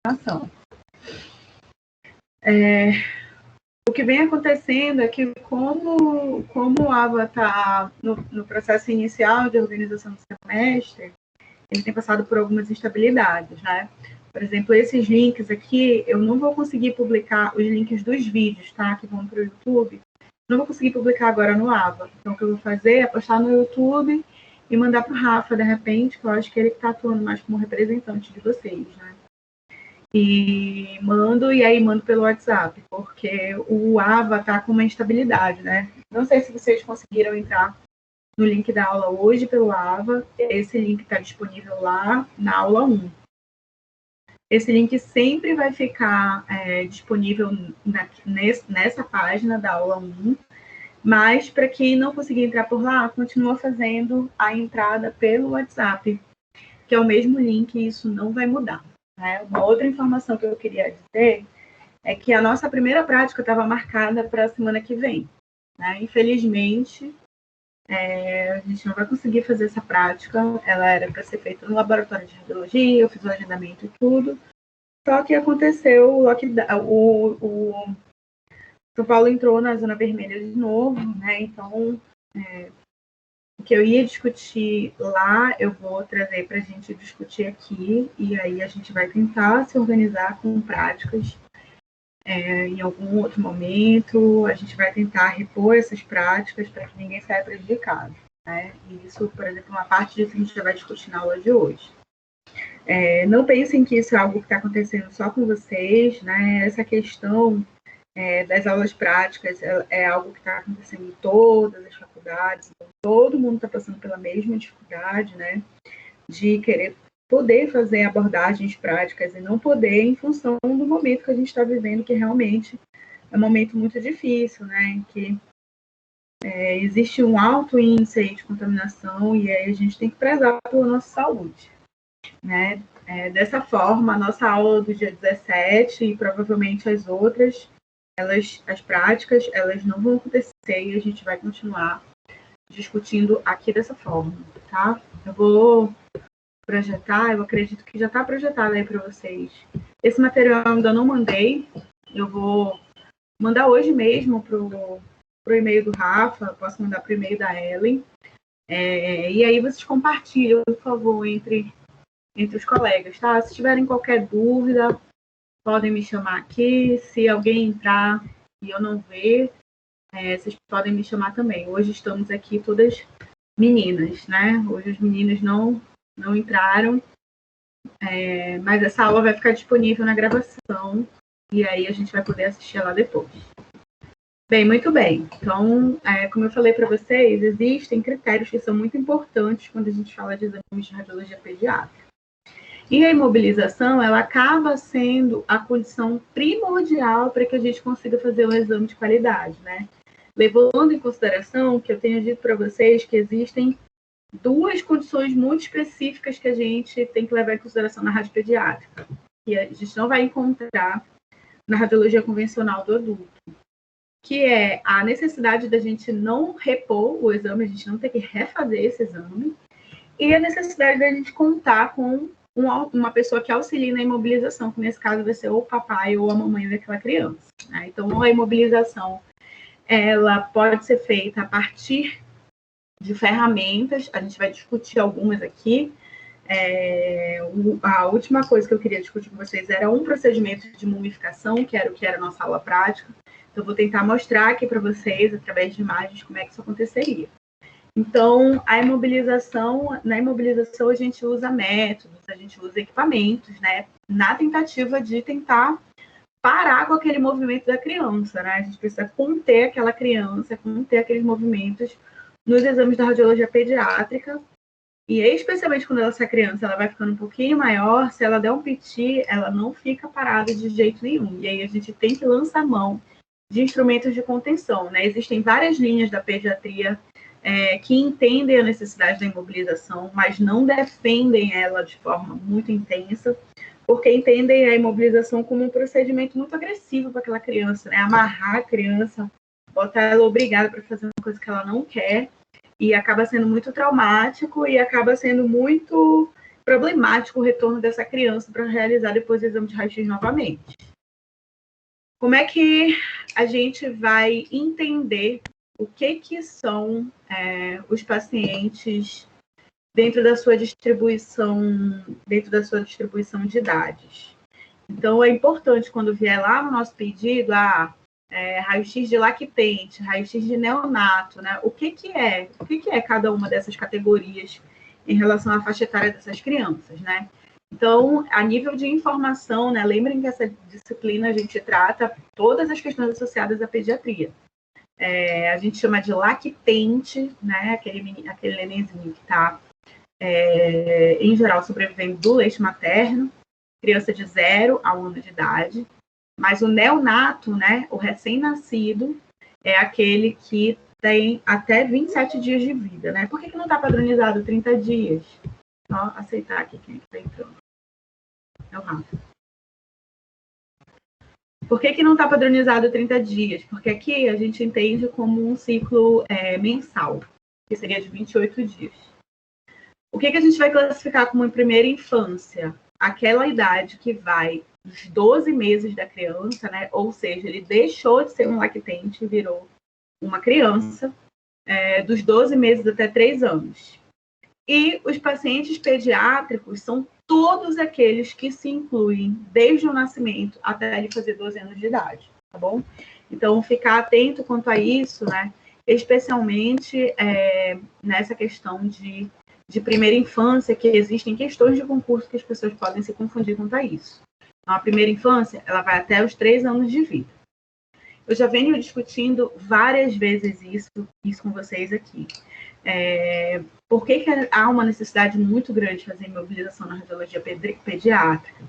vacinação. O que vem acontecendo é que, como o AVA está no processo inicial de organização do semestre, ele tem passado por algumas instabilidades, né? Por exemplo, esses links aqui, eu não vou conseguir publicar os links dos vídeos, tá? Que vão para o YouTube. Não vou conseguir publicar agora no AVA. Então, o que eu vou fazer é postar no YouTube e mandar para o Rafa, de repente, que eu acho que ele está atuando mais como representante de vocês, né? E aí mando pelo WhatsApp, porque o AVA está com uma instabilidade, né? Não sei se vocês conseguiram entrar no link da aula hoje pelo AVA. Esse link está disponível lá na aula 1. Esse link sempre vai ficar disponível nessa página da aula 1, mas para quem não conseguir entrar por lá, continua fazendo a entrada pelo WhatsApp, que é o mesmo link, e isso não vai mudar. Né? Uma outra informação que eu queria dizer é que a nossa primeira prática estava marcada para a semana que vem. Né? Infelizmente, a gente não vai conseguir fazer essa prática. Ela era para ser feita no laboratório de radiologia, eu fiz o agendamento e tudo. Só que aconteceu o lockdown, o São Paulo entrou na zona vermelha de novo, né? Então, o que eu ia discutir lá, eu vou trazer para a gente discutir aqui, e aí a gente vai tentar se organizar com práticas em algum outro momento, a gente vai tentar repor essas práticas para que ninguém saia prejudicado. Né? E isso, por exemplo, uma parte disso a gente já vai discutir na aula de hoje. Não pensem que isso é algo que está acontecendo só com vocês, né? Essa questão das aulas práticas é algo que está acontecendo em todas as faculdades, então todo mundo está passando pela mesma dificuldade, né, de querer poder fazer abordagens práticas e não poder em função do momento que a gente está vivendo, que realmente é um momento muito difícil, né, em que existe um alto índice aí de contaminação e aí a gente tem que prezar pela nossa saúde, né. Dessa forma, a nossa aula do dia 17 e provavelmente as outras, as práticas, elas não vão acontecer e a gente vai continuar discutindo aqui dessa forma, tá? Eu vou projetar, eu acredito que já está projetado aí para vocês. Esse material eu ainda não mandei, eu vou mandar hoje mesmo pro e-mail do Rafa, posso mandar pro e-mail da Ellen, e aí vocês compartilham, por favor, entre os colegas, tá? Se tiverem qualquer dúvida, podem me chamar aqui. Se alguém entrar e eu não ver, vocês podem me chamar também. Hoje estamos aqui todas meninas, né? Hoje os meninos não entraram, mas essa aula vai ficar disponível na gravação e aí a gente vai poder assistir lá depois. Bem, muito bem. Então, como eu falei para vocês, existem critérios que são muito importantes quando a gente fala de exames de radiologia pediátrica. E a imobilização, ela acaba sendo a condição primordial para que a gente consiga fazer um exame de qualidade, né? Levando em consideração que eu tenho dito para vocês que existem duas condições muito específicas que a gente tem que levar em consideração na rádio pediátrica, que a gente não vai encontrar na radiologia convencional do adulto, que é a necessidade da gente não repor o exame, a gente não ter que refazer esse exame, e a necessidade da gente contar com uma pessoa que auxilie na imobilização, que nesse caso vai ser ou o papai ou a mamãe daquela criança. Né? Então, a imobilização ela pode ser feita a partir de ferramentas, a gente vai discutir algumas aqui. A última coisa que eu queria discutir com vocês era um procedimento de mumificação, que era o que era a nossa aula prática. Então, eu vou tentar mostrar aqui para vocês, através de imagens, como é que isso aconteceria. Então, na imobilização a gente usa métodos, a gente usa equipamentos, né? Na tentativa de tentar parar com aquele movimento da criança, né? A gente precisa conter aquela criança, conter aqueles movimentos nos exames da radiologia pediátrica. E especialmente quando essa criança ela vai ficando um pouquinho maior, se ela der um piti, ela não fica parada de jeito nenhum. E aí a gente tem que lançar mão de instrumentos de contenção, né? Existem várias linhas da pediatria que entendem a necessidade da imobilização, mas não defendem ela de forma muito intensa, porque entendem a imobilização como um procedimento muito agressivo para aquela criança, né? Amarrar a criança, botar ela obrigada para fazer uma coisa que ela não quer, e acaba sendo muito traumático e acaba sendo muito problemático o retorno dessa criança para realizar depois o exame de raio-x novamente. Como é que a gente vai entender o que são os pacientes dentro da sua distribuição de idades? Então, é importante, quando vier lá no nosso pedido, raio-x de lactente, raio-x de neonato, né? O que é cada uma dessas categorias em relação à faixa etária dessas crianças, né? Então, a nível de informação, né? Lembrem que essa disciplina a gente trata todas as questões associadas à pediatria. A gente chama de lactente, né? Aquele nenenzinho que está, em geral, sobrevivendo do leite materno, criança de 0 a 1 ano de idade. Mas o neonato, né, o recém-nascido, é aquele que tem até 27 dias de vida, né? Por que não está padronizado 30 dias? Só aceitar aqui quem está entrando. É o Rafa. Por que não está padronizado 30 dias? Porque aqui a gente entende como um ciclo mensal, que seria de 28 dias. O que a gente vai classificar como em primeira infância? Aquela idade que vai dos 12 meses da criança, né? Ou seja, ele deixou de ser um lactente e virou uma criança, dos 12 meses até 3 anos. E os pacientes pediátricos são todos aqueles que se incluem desde o nascimento até ele fazer 12 anos de idade, tá bom? Então, ficar atento quanto a isso, né? Especialmente nessa questão de primeira infância, que existem questões de concurso que as pessoas podem se confundir quanto a isso. Então, a primeira infância, ela vai até os 3 anos de vida. Eu já venho discutindo várias vezes isso com vocês aqui. Por que há uma necessidade muito grande de fazer imobilização na radiologia pediátrica?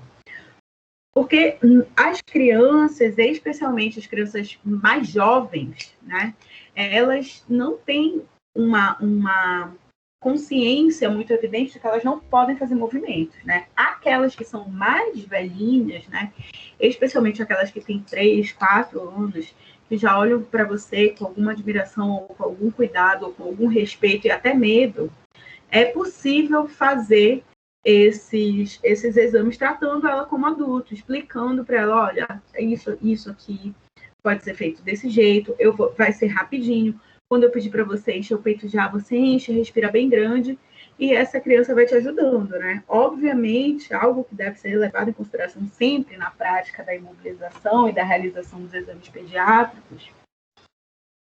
Porque as crianças, especialmente as crianças mais jovens, né, elas não têm uma consciência muito evidente de que elas não podem fazer movimentos, né? Aquelas que são mais velhinhas, né, especialmente aquelas que têm 3, 4 anos, que já olham para você com alguma admiração, ou com algum cuidado, ou com algum respeito e até medo, é possível fazer esses exames tratando ela como adulto, explicando para ela, olha, isso aqui pode ser feito desse jeito, vai ser rapidinho. Quando eu pedir para você encher o peito já, você enche, respira bem grande, e essa criança vai te ajudando, né? Obviamente, algo que deve ser levado em consideração sempre na prática da imobilização e da realização dos exames pediátricos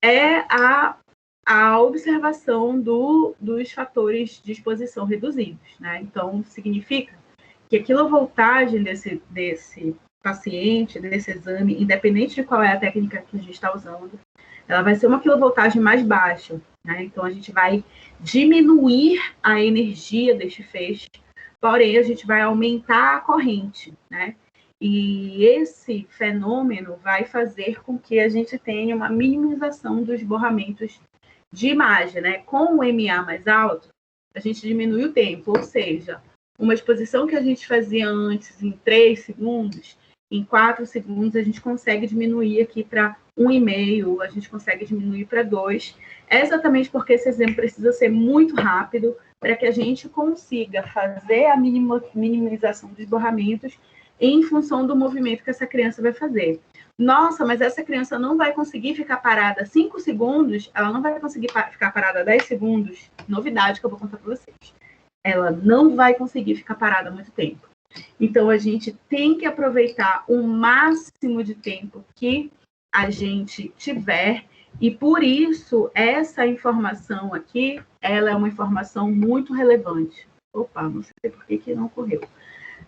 é a observação dos fatores de exposição reduzidos, né? Então, significa que a quilovoltagem desse paciente, desse exame, independente de qual é a técnica que a gente está usando, ela vai ser uma quilovoltagem mais baixa, né? Então, a gente vai diminuir a energia deste feixe, porém, a gente vai aumentar a corrente, né? E esse fenômeno vai fazer com que a gente tenha uma minimização dos borramentos de imagem, né? Com o MA mais alto, a gente diminui o tempo, ou seja, uma exposição que a gente fazia antes em 3 segundos, em 4 segundos a gente consegue diminuir aqui para 1,5, a gente consegue diminuir para 2. É exatamente porque esse exame precisa ser muito rápido para que a gente consiga fazer a minimização dos borramentos em função do movimento que essa criança vai fazer. Nossa, mas essa criança não vai conseguir ficar parada 5 segundos, ela não vai conseguir ficar parada 10 segundos. Novidade que eu vou contar para vocês. Ela não vai conseguir ficar parada muito tempo. Então, a gente tem que aproveitar o máximo de tempo que a gente tiver, e por isso, essa informação aqui, ela é uma informação muito relevante. Opa, não sei por que não ocorreu.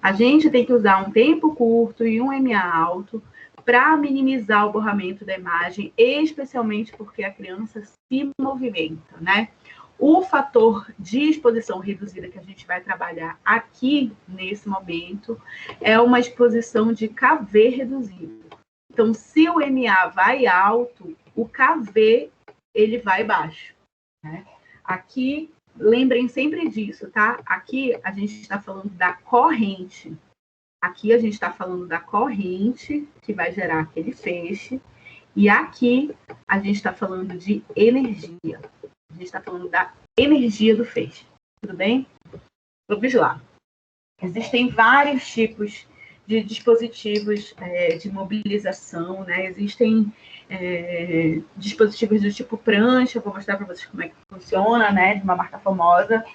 A gente tem que usar um tempo curto e um MA alto para minimizar o borramento da imagem, especialmente porque a criança se movimenta, né? O fator de exposição reduzida que a gente vai trabalhar aqui nesse momento é uma exposição de KV reduzido. Então, se o MA vai alto, o KV ele vai baixo, né? Aqui, lembrem sempre disso, tá? Aqui a gente está falando da corrente. Aqui a gente está falando da corrente que vai gerar aquele feixe. E aqui a gente está falando de energia. A gente está falando da energia do feixe. Tudo bem? Vamos lá. Existem vários tipos de dispositivos de mobilização, né? Existem dispositivos do tipo prancha, vou mostrar para vocês como é que funciona, né? De uma marca famosa,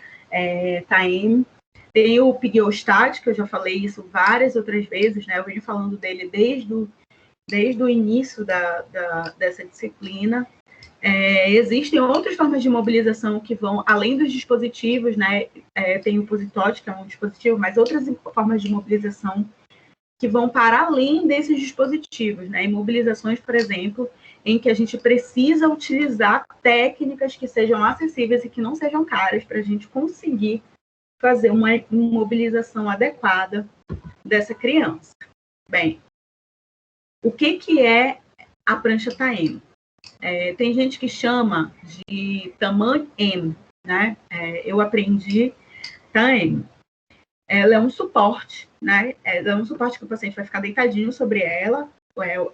Taim. Tem o Pigeostat, que eu já falei isso várias outras vezes, né? Eu venho falando dele desde o início dessa disciplina. Existem outras formas de mobilização que vão além dos dispositivos, né? Tem o Positote, que é um dispositivo, mas outras formas de mobilização que vão para além desses dispositivos, né? Imobilizações, por exemplo, em que a gente precisa utilizar técnicas que sejam acessíveis e que não sejam caras para a gente conseguir fazer uma imobilização adequada dessa criança. Bem, o que é a prancha TAM? Tem gente que chama de tamanho M, né? Eu aprendi TAM. Ela é um suporte, né? Ela é um suporte que o paciente vai ficar deitadinho sobre ela.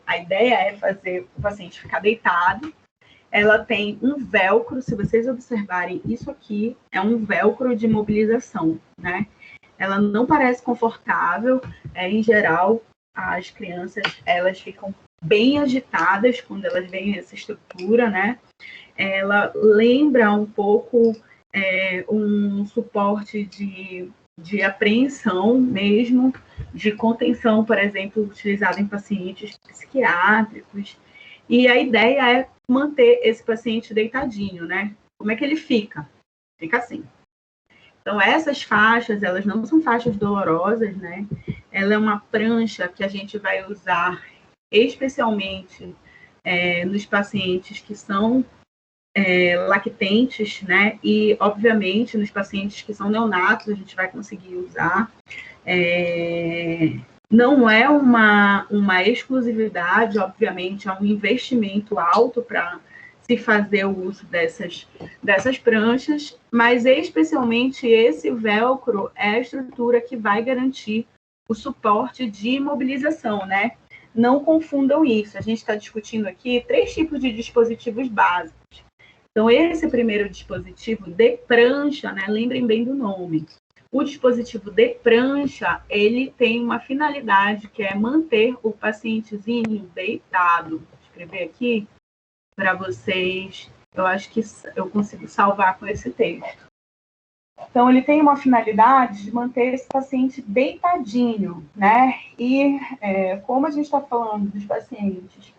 A ideia é fazer o paciente ficar deitado. Ela tem um velcro, se vocês observarem, isso aqui é um velcro de mobilização, né? Ela não parece confortável, em geral, as crianças, elas ficam bem agitadas quando elas veem essa estrutura, né? Ela lembra um pouco um suporte de apreensão mesmo, de contenção, por exemplo, utilizado em pacientes psiquiátricos. E a ideia é manter esse paciente deitadinho, né? Como é que ele fica? Fica assim. Então, essas faixas, elas não são faixas dolorosas, né? Ela é uma prancha que a gente vai usar especialmente nos pacientes que são lactentes, né? E, obviamente, nos pacientes que são neonatos, a gente vai conseguir usar. Não é uma exclusividade, obviamente, é um investimento alto para se fazer o uso dessas pranchas, mas especialmente esse velcro é a estrutura que vai garantir o suporte de imobilização, né? Não confundam isso, a gente está discutindo aqui 3 tipos de dispositivos básicos. Então, esse primeiro dispositivo de prancha, né? Lembrem bem do nome. O dispositivo de prancha, ele tem uma finalidade que é manter o pacientezinho deitado. Vou escrever aqui para vocês. Eu acho que eu consigo salvar com esse texto. Então, ele tem uma finalidade de manter esse paciente deitadinho, né? E como a gente está falando dos pacientes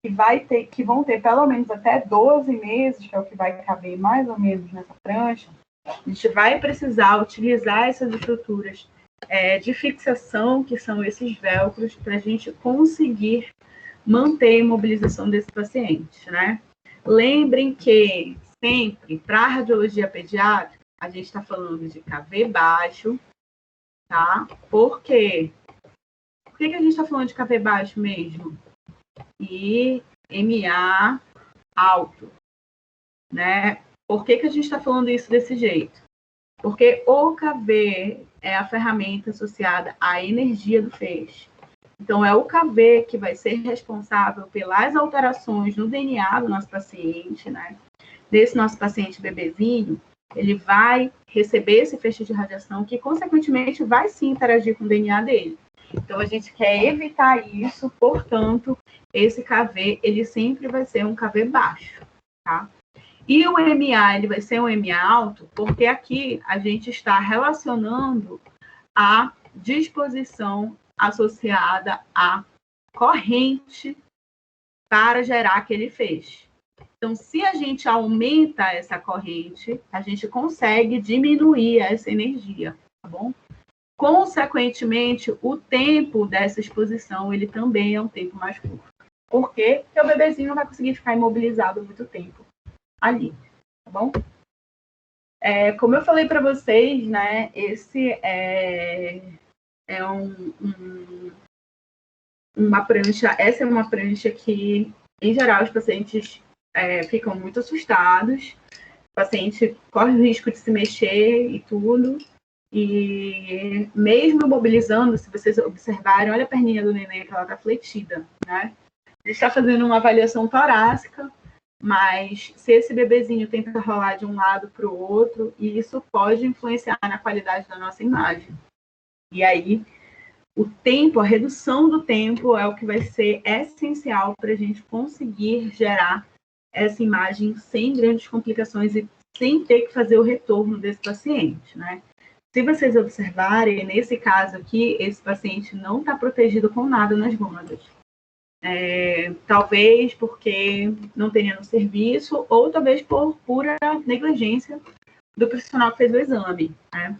que vão ter pelo menos até 12 meses, que é o que vai caber mais ou menos nessa prancha, a gente vai precisar utilizar essas estruturas de fixação, que são esses velcros, para a gente conseguir manter a imobilização desse paciente, né? Lembrem que sempre, para a radiologia pediátrica, a gente está falando de KV baixo, tá? Por quê? Por que a gente está falando de KV baixo mesmo? E MA alto, né? Por que a gente está falando isso desse jeito? Porque o KV é a ferramenta associada à energia do feixe. Então, é o KV que vai ser responsável pelas alterações no DNA do nosso paciente, né? Desse nosso paciente bebezinho, ele vai receber esse feixe de radiação que, consequentemente, vai sim interagir com o DNA dele. Então, a gente quer evitar isso, portanto, esse KV, ele sempre vai ser um KV baixo, tá? E o MA, ele vai ser um MA alto, porque aqui a gente está relacionando a disposição associada à corrente para gerar aquele feixe. Então, se a gente aumenta essa corrente, a gente consegue diminuir essa energia, tá bom? Consequentemente, o tempo dessa exposição, ele também é um tempo mais curto. Por quê? Porque o bebezinho não vai conseguir ficar imobilizado muito tempo ali, tá bom? Como eu falei para vocês, né, esse uma prancha, essa é uma prancha que, em geral, os pacientes ficam muito assustados, o paciente corre o risco de se mexer e tudo, e mesmo mobilizando, se vocês observarem, olha a perninha do neném, que ela está fletida, né? A gente está fazendo uma avaliação torácica, mas se esse bebezinho tenta rolar de um lado para o outro, isso pode influenciar na qualidade da nossa imagem. E aí, o tempo, a redução do tempo é o que vai ser essencial para a gente conseguir gerar essa imagem sem grandes complicações e sem ter que fazer o retorno desse paciente, né? Se vocês observarem, nesse caso aqui, esse paciente não está protegido com nada nas gônadas. Talvez porque não tenha no serviço, ou talvez por pura negligência do profissional que fez o exame, né?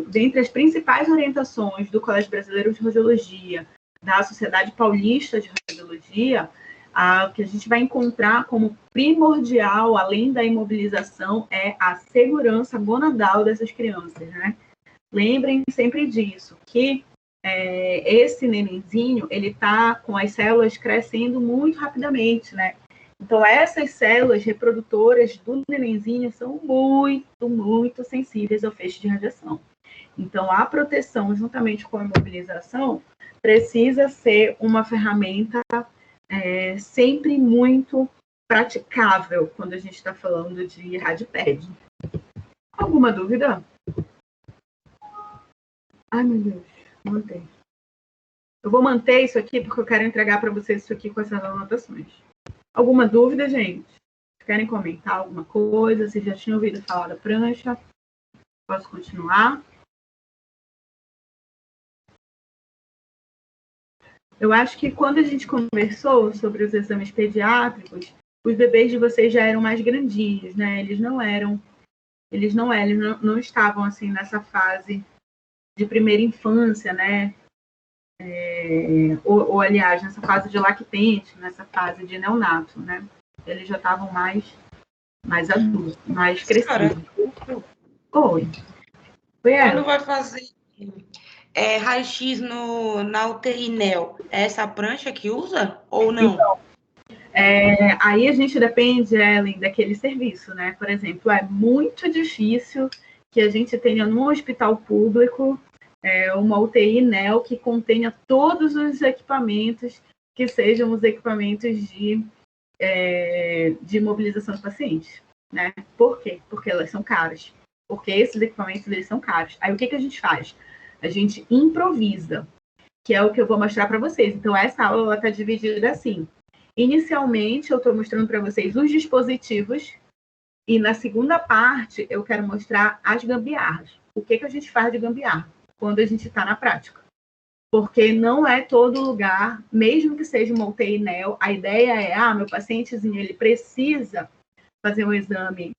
Dentre as principais orientações do Colégio Brasileiro de Radiologia, da Sociedade Paulista de Radiologia, o que a gente vai encontrar como primordial, além da imobilização, é a segurança gonadal dessas crianças, né? Lembrem sempre disso, que esse nenenzinho, ele está com as células crescendo muito rapidamente, né? Então, essas células reprodutoras do nenenzinho são muito, muito sensíveis ao feixe de radiação. Então, a proteção, juntamente com a imobilização, precisa ser uma ferramenta sempre muito praticável quando a gente está falando de RadPad. Alguma dúvida? Ai, meu Deus, mantém. Eu vou manter isso aqui porque eu quero entregar para vocês isso aqui com essas anotações. Alguma dúvida, gente? Querem comentar alguma coisa? Vocês já tinham ouvido falar da prancha? Posso continuar? Eu acho que quando a gente conversou sobre os exames pediátricos, os bebês de vocês já eram mais grandinhos, né? Eles não estavam assim nessa fase de primeira infância, né? Ou aliás, nessa fase de lactente, nessa fase de neonato, né? Eles já estavam mais adultos, mais crescidos. Oi. Quando vai fazer raio-x na UTI NEO, é essa prancha que usa ou não? Então, aí a gente depende, Ellen, daquele serviço, né? Por exemplo, é muito difícil que a gente tenha num hospital público uma UTI NEO que contenha todos os equipamentos que sejam os equipamentos de imobilização de pacientes, né? Por quê? Porque elas são caras. Porque esses equipamentos, eles são caros. Aí, o que a gente faz? A gente improvisa, que é o que eu vou mostrar para vocês. Então, essa aula está dividida assim. Inicialmente, eu estou mostrando para vocês os dispositivos e na segunda parte, eu quero mostrar as gambiarras. O que a gente faz de gambiarra quando a gente está na prática. Porque não é todo lugar, mesmo que seja uma UTI NEO, a ideia é, meu pacientezinho, ele precisa fazer um exame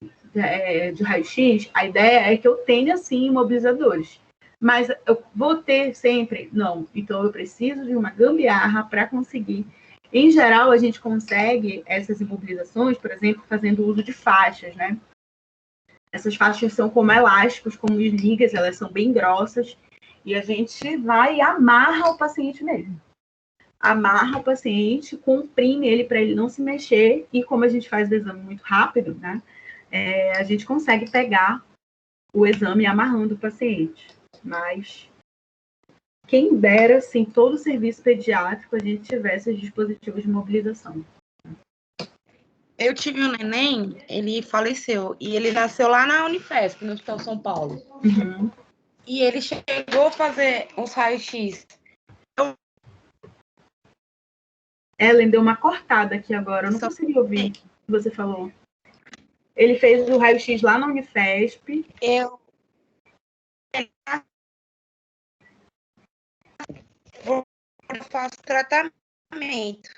de raio-x, a ideia é que eu tenha, sim, imobilizadores. Mas eu vou ter sempre? Não. Então, eu preciso de uma gambiarra para conseguir. Em geral, a gente consegue essas imobilizações, por exemplo, fazendo uso de faixas, né? Essas faixas são como elásticos, como ligas, elas são bem grossas, e a gente vai e amarra o paciente mesmo. Amarra o paciente, comprime ele para ele não se mexer, e como a gente faz o exame muito rápido, né? A gente consegue pegar o exame amarrando o paciente. Mas quem dera, assim, todo o serviço pediátrico a gente tivesse os dispositivos de mobilização. Eu tive um neném, ele faleceu, e ele nasceu lá na Unifesp, no Hospital São Paulo. Uhum. E ele chegou a fazer uns raios-x. Ellen, deu uma cortada aqui agora, eu não consegui ouvir o que você falou. Ele fez o raio-x lá na Unifesp. Eu faço tratamento.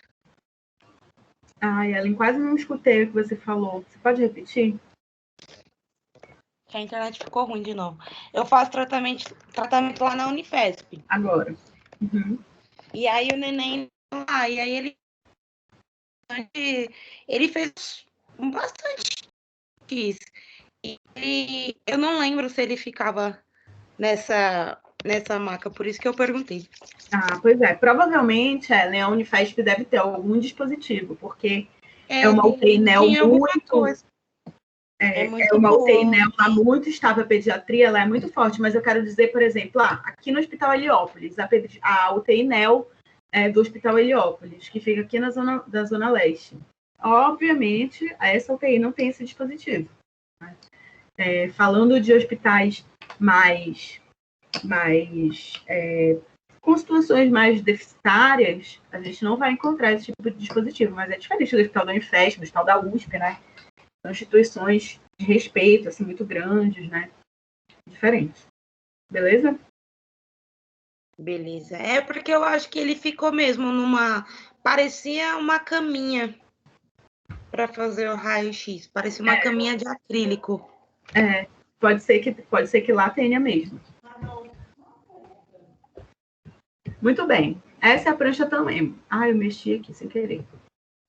Ai, Ellen, quase não escutei o que você falou. Você pode repetir? Que a internet ficou ruim de novo. Eu faço tratamento lá na Unifesp. Agora. Uhum. E aí o neném lá, e aí ele fez bastante isso. E eu não lembro se ele ficava nessa maca, por isso que eu perguntei. Pois é. Provavelmente, Ellen, a Unifesp deve ter algum dispositivo, porque é uma UTI NEO muito... É uma UTI NEO lá muito estável, a pediatria ela é muito forte, mas eu quero dizer, por exemplo, aqui no Hospital Heliópolis, a UTI NEO do Hospital Heliópolis, que fica aqui na zona leste. Obviamente, essa UTI não tem esse dispositivo. Né? Falando de hospitais mais com situações mais deficitárias, a gente não vai encontrar esse tipo de dispositivo, mas é diferente do Hospital da Unifesp, do Hospital da USP, né? São instituições de respeito, assim, muito grandes, né? Diferentes. Beleza? Beleza. É porque eu acho que ele ficou mesmo parecia uma caminha para fazer o raio-x. Parecia uma caminha de acrílico. Pode ser que lá tenha mesmo. Muito bem. Essa é a prancha TANEM. Eu mexi aqui sem querer.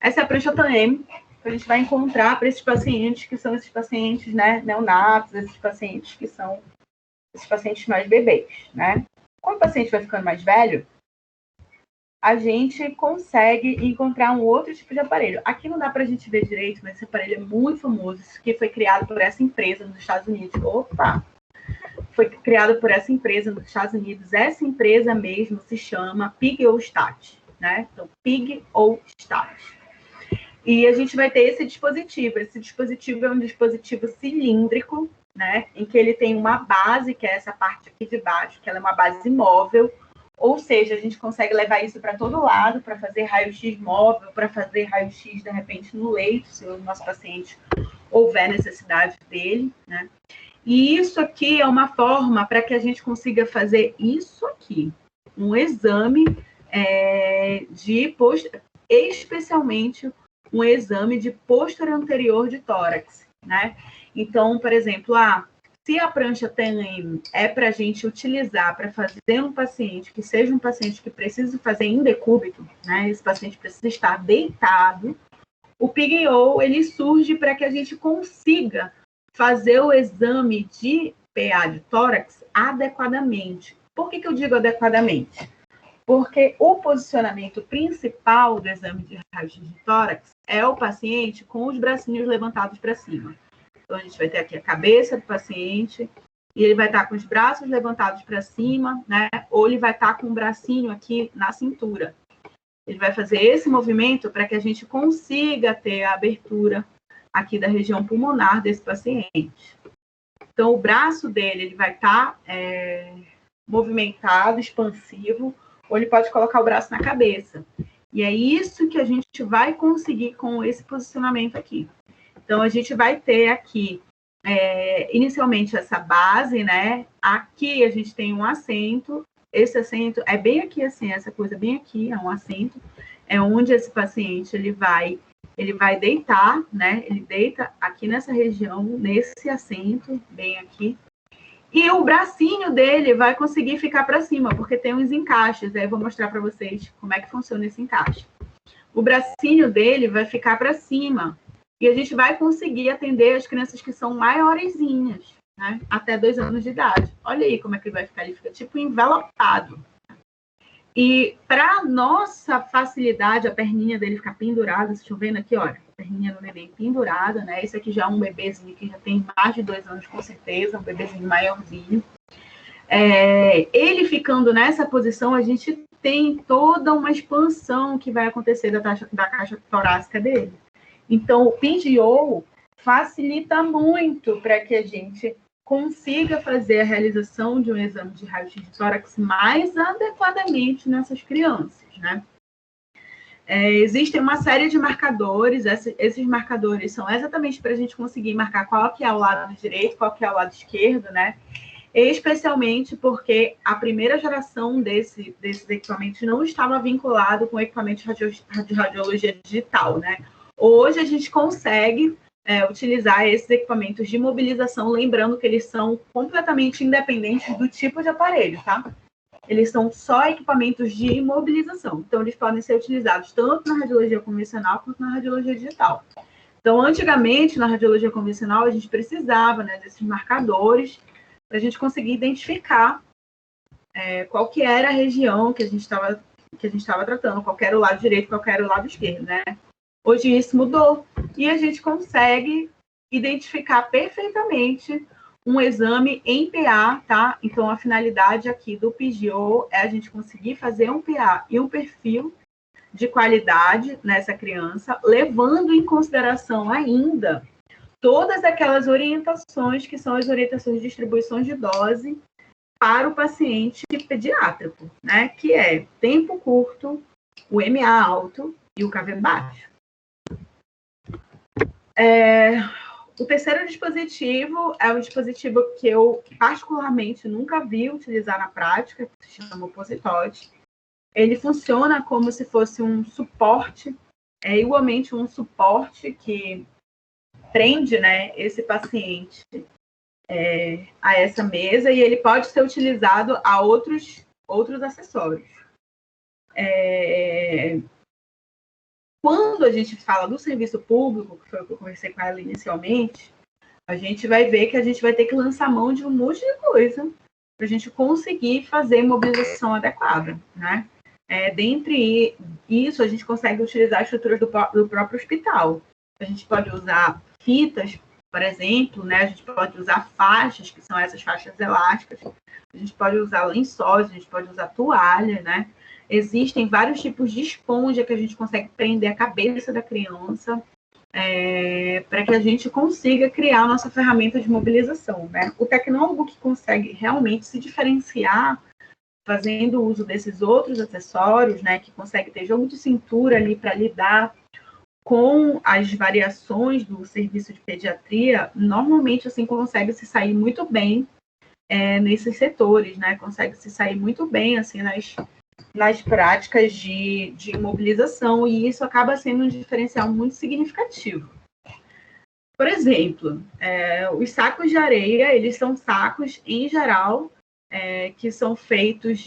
Essa é a prancha TANEM que a gente vai encontrar para esses pacientes que são esses pacientes, né, neonatos, esses pacientes que são esses pacientes mais bebês, né? Quando o paciente vai ficando mais velho, a gente consegue encontrar um outro tipo de aparelho. Aqui não dá para a gente ver direito, mas esse aparelho é muito famoso, que foi criado por essa empresa nos Estados Unidos. Foi criado por essa empresa nos Estados Unidos. Essa empresa mesmo se chama Pig-O-Stat, né? Então, Pig-O-Stat. E a gente vai ter esse dispositivo. Esse dispositivo é um dispositivo cilíndrico, né? Em que ele tem uma base, que é essa parte aqui de baixo, que ela é uma base móvel. Ou seja, a gente consegue levar isso para todo lado, para fazer raio-x móvel, para fazer raio-x, de repente, no leito, se o nosso paciente houver necessidade dele, né? E isso aqui é uma forma para que a gente consiga fazer isso aqui, um exame especialmente um exame de posterior anterior de tórax, né? Então, por exemplo, se a prancha TANEM é para a gente utilizar para fazer um paciente que seja um paciente que precisa fazer em decúbito, né? Esse paciente precisa estar deitado, o PIG-O, ele surge para que a gente consiga fazer o exame de PA de tórax adequadamente. Por que eu digo adequadamente? Porque o posicionamento principal do exame de raio-x de tórax é o paciente com os bracinhos levantados para cima. Então, a gente vai ter aqui a cabeça do paciente e ele vai estar com os braços levantados para cima, né? Ou ele vai estar com o bracinho aqui na cintura. Ele vai fazer esse movimento para que a gente consiga ter a abertura aqui da região pulmonar desse paciente. Então, o braço dele ele vai estar movimentado, expansivo, ou ele pode colocar o braço na cabeça. E é isso que a gente vai conseguir com esse posicionamento aqui. Então, a gente vai ter aqui, inicialmente, essa base, né? Aqui a gente tem um assento. Esse assento é bem aqui, assim, essa coisa bem aqui, é um assento. É onde esse paciente, ele vai deitar, né? Ele deita aqui nessa região, nesse assento, bem aqui. E o bracinho dele vai conseguir ficar para cima, porque tem uns encaixes. Aí eu vou mostrar para vocês como é que funciona esse encaixe. O bracinho dele vai ficar para cima. E a gente vai conseguir atender as crianças que são maiorzinhas, né? Até 2 anos de idade. Olha aí como é que ele vai ficar. Ele fica tipo envelopado. E para nossa facilidade, a perninha dele ficar pendurada. Vocês estão vendo aqui, olha. A perninha do neném pendurada, né? Esse aqui já é um bebezinho que já tem mais de 2 anos, com certeza. Um bebezinho maiorzinho. Ele ficando nessa posição, a gente tem toda uma expansão que vai acontecer da caixa torácica dele. Então, o PIG-O facilita muito para que a gente consiga fazer a realização de um exame de raio-x de tórax mais adequadamente nessas crianças, né? Existem uma série de marcadores, esses marcadores são exatamente para a gente conseguir marcar qual que é o lado direito, qual que é o lado esquerdo, né? Especialmente porque a primeira geração desses equipamentos não estava vinculado com equipamentos de radiologia digital, né? Hoje a gente consegue utilizar esses equipamentos de mobilização, lembrando que eles são completamente independentes do tipo de aparelho, tá? Eles são só equipamentos de imobilização. Então, eles podem ser utilizados tanto na radiologia convencional quanto na radiologia digital. Então, antigamente, na radiologia convencional, a gente precisava, né, desses marcadores para a gente conseguir identificar qual que era a região que a gente estava tratando, qual que era o lado direito, qual que era o lado esquerdo, né? Hoje isso mudou e a gente consegue identificar perfeitamente um exame em PA, tá? Então, a finalidade aqui do PIG-O é a gente conseguir fazer um PA e um perfil de qualidade nessa criança, levando em consideração ainda todas aquelas orientações que são as orientações de distribuições de dose para o paciente pediátrico, né? Que é tempo curto, o MA alto e o KV baixo. O terceiro dispositivo é um dispositivo que eu particularmente nunca vi utilizar na prática, que se chama Opositote. Ele funciona como se fosse um suporte, igualmente um suporte que prende, né, esse paciente a essa mesa, e ele pode ser utilizado a outros acessórios. Quando a gente fala do serviço público, que foi o que eu conversei com ela inicialmente, a gente vai ver que a gente vai ter que lançar mão de um monte de coisa para a gente conseguir fazer mobilização adequada, né? Dentre isso, a gente consegue utilizar as estruturas do próprio hospital. A gente pode usar fitas, por exemplo, né? A gente pode usar faixas, que são essas faixas elásticas. A gente pode usar lençóis, a gente pode usar toalha, né? Existem vários tipos de esponja que a gente consegue prender a cabeça da criança para que a gente consiga criar a nossa ferramenta de mobilização, né? O tecnólogo que consegue realmente se diferenciar fazendo uso desses outros acessórios, né, que consegue ter jogo de cintura ali para lidar com as variações do serviço de pediatria, normalmente assim consegue se sair muito bem nesses setores, né? Consegue se sair muito bem assim nas práticas de imobilização, e isso acaba sendo um diferencial muito significativo. Por exemplo, os sacos de areia, eles são sacos, em geral, que são feitos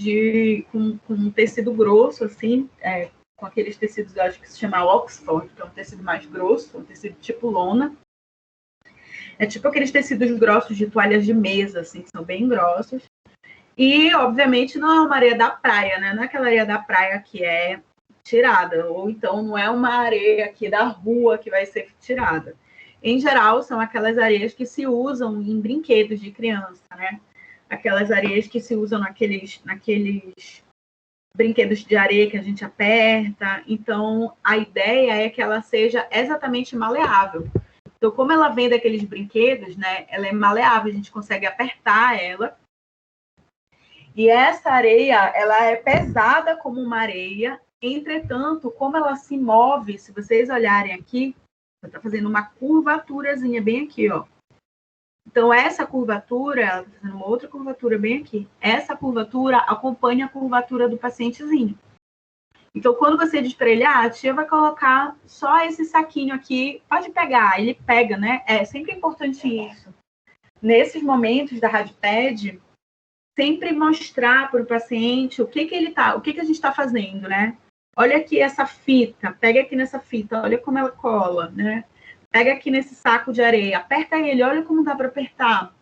com um tecido grosso, assim, com aqueles tecidos, eu acho que se chama Oxford, que é um tecido mais grosso, um tecido tipo lona. É tipo aqueles tecidos grossos de toalhas de mesa, assim, que são bem grossos. E, obviamente, não é uma areia da praia, né? Não é aquela areia da praia que é tirada, ou então não é uma areia aqui da rua que vai ser tirada. Em geral, são aquelas areias que se usam em brinquedos de criança, né? Aquelas areias que se usam naqueles brinquedos de areia que a gente aperta. Então, a ideia é que ela seja exatamente maleável. Então, como ela vem daqueles brinquedos, né? Ela é maleável, a gente consegue apertar ela. E essa areia, ela é pesada como uma areia. Entretanto, como ela se move, se vocês olharem aqui, está fazendo uma curvaturazinha bem aqui, ó. Então, essa curvatura, ela está fazendo uma outra curvatura bem aqui. Essa curvatura acompanha a curvatura do pacientezinho. Então, quando você despreelhar, a tia vai colocar só esse saquinho aqui. Pode pegar, ele pega, né? É sempre importante isso. Nesses momentos da RadPed, sempre mostrar para o paciente o que a gente está fazendo, né? Olha aqui essa fita, pega aqui nessa fita, olha como ela cola, né? Pega aqui nesse saco de areia, aperta ele, olha como dá para apertar.